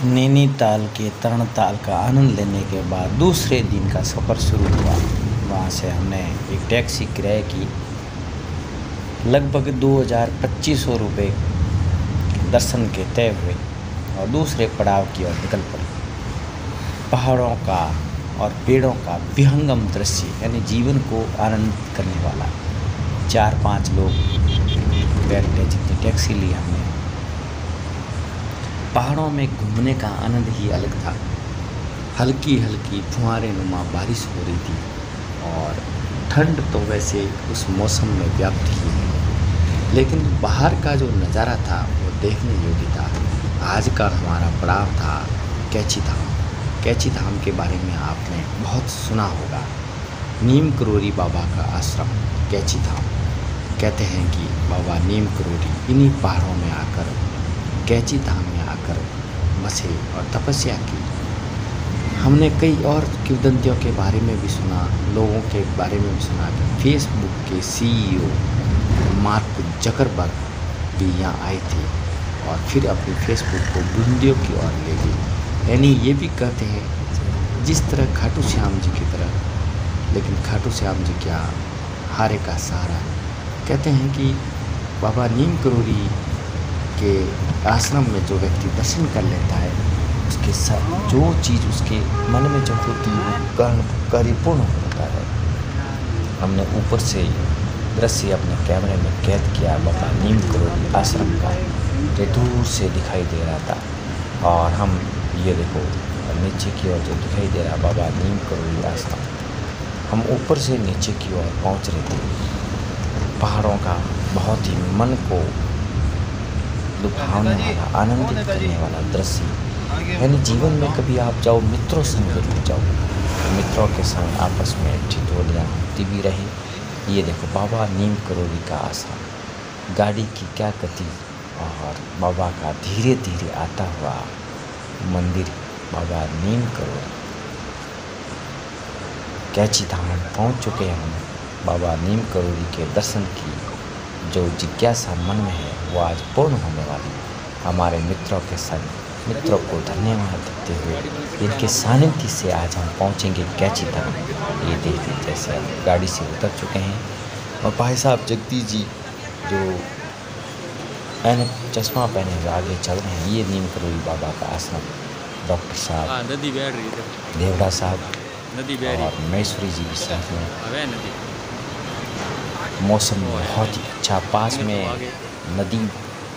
नैनीताल के तरणताल का आनंद लेने के बाद दूसरे दिन का सफ़र शुरू हुआ। वहाँ से हमने एक टैक्सी किराए की, लगभग 2,000-2,500 रुपये दर्शन के तय हुए और दूसरे पड़ाव की ओर निकल पड़े। पहाड़ों का और पेड़ों का विहंगम दृश्य, यानी जीवन को आनंदित करने वाला। 4-5 लोग बैठने जितनी टैक्सी ली हमने। पहाड़ों में घूमने का आनंद ही अलग था। हल्की हल्की फुहारे नुमा बारिश हो रही थी और ठंड तो वैसे उस मौसम में व्याप्त ही है, लेकिन बाहर का जो नज़ारा था वो देखने योग्य था। आज का हमारा पड़ाव था कैची धाम। कैची धाम के बारे में आपने बहुत सुना होगा। नीम करोली बाबा का आश्रम कैची धाम। कहते हैं कि बाबा नीम करोली इन्हीं पहाड़ों में आकर, कैची धाम में आकर बसे और तपस्या की। हमने कई और किंवदंतियों के बारे में भी सुना, लोगों के बारे में भी सुना कि फेसबुक के CEO मार्क जकरबर्ग भी यहाँ आए थे और फिर अपनी फेसबुक को बुलंदियों की ओर ले गए। यानी ये भी कहते हैं जिस तरह खाटू श्याम जी की तरह, लेकिन खाटू श्याम जी क्या हारे का सहारा। कहते हैं कि बाबा नीम करोली के आश्रम में जो व्यक्ति दर्शन कर लेता है, उसके साथ जो चीज़ उसके मन में जो होती है वो परिपूर्ण होता है। हमने ऊपर से दृश्य अपने कैमरे में कैद किया बाबा नीम करोली आश्रम का, जो दूर से दिखाई दे रहा था। और हम ये देखो नीचे की ओर जो दिखाई दे रहा बाबा नीम करोली आश्रम, हम ऊपर से नीचे की ओर पहुँच रहे थे। पहाड़ों का बहुत ही मन को लुभाने वाला, आनंदित करने वाला दृश्य। यानी जीवन में कभी आप जाओ, मित्रों संग जरूर जाओ, मित्रों के संग आपस में ठिठोलियाँ होती भी रहे। ये देखो बाबा नीम करोली का आश्रम, गाड़ी की क्या गति और बाबा का धीरे धीरे आता हुआ मंदिर बाबा नीम करोली। कैची धाम पहुँच चुके हैं हम। बाबा नीम करोली के दर्शन की जो जिज्ञासा मन में है वो आज पूर्ण होने वाली है। हमारे मित्रों के संग मित्रों को धन्यवाद देते हुए इनके सानिध्य से आज हम पहुंचेंगे कैची धाम। ये देखिए जैसे हम गाड़ी से उतर चुके हैं और भाई साहब जगदीश जी जो ऐनक चश्मा पहने हुए आगे चल रहे हैं। ये नीम करोली बाबा का आश्रम। डॉक्टर साहब, देवड़ा साहब और महेश्वरी जी भी साथ में। मौसम बहुत ही अच्छा, पास में नदी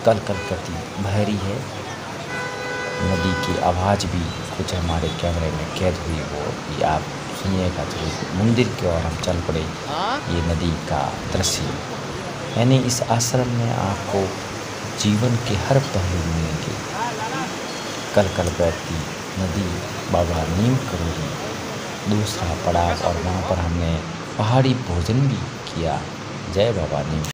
कल कल करती बह रही है। नदी की आवाज़ भी कुछ हमारे कैमरे में कैद हुई, वो भी आप सुनिएगा। तो मंदिर की ओर हम चल पड़े। ये नदी का दृश्य, यानी इस आश्रम में आपको जीवन के हर पहलू मिलेंगे। कल कल बहती नदी बाबा नीम करोली दूसरा पड़ाव, और वहाँ पर हमने पहाड़ी भोजन भी किया। जय बाबा नीम।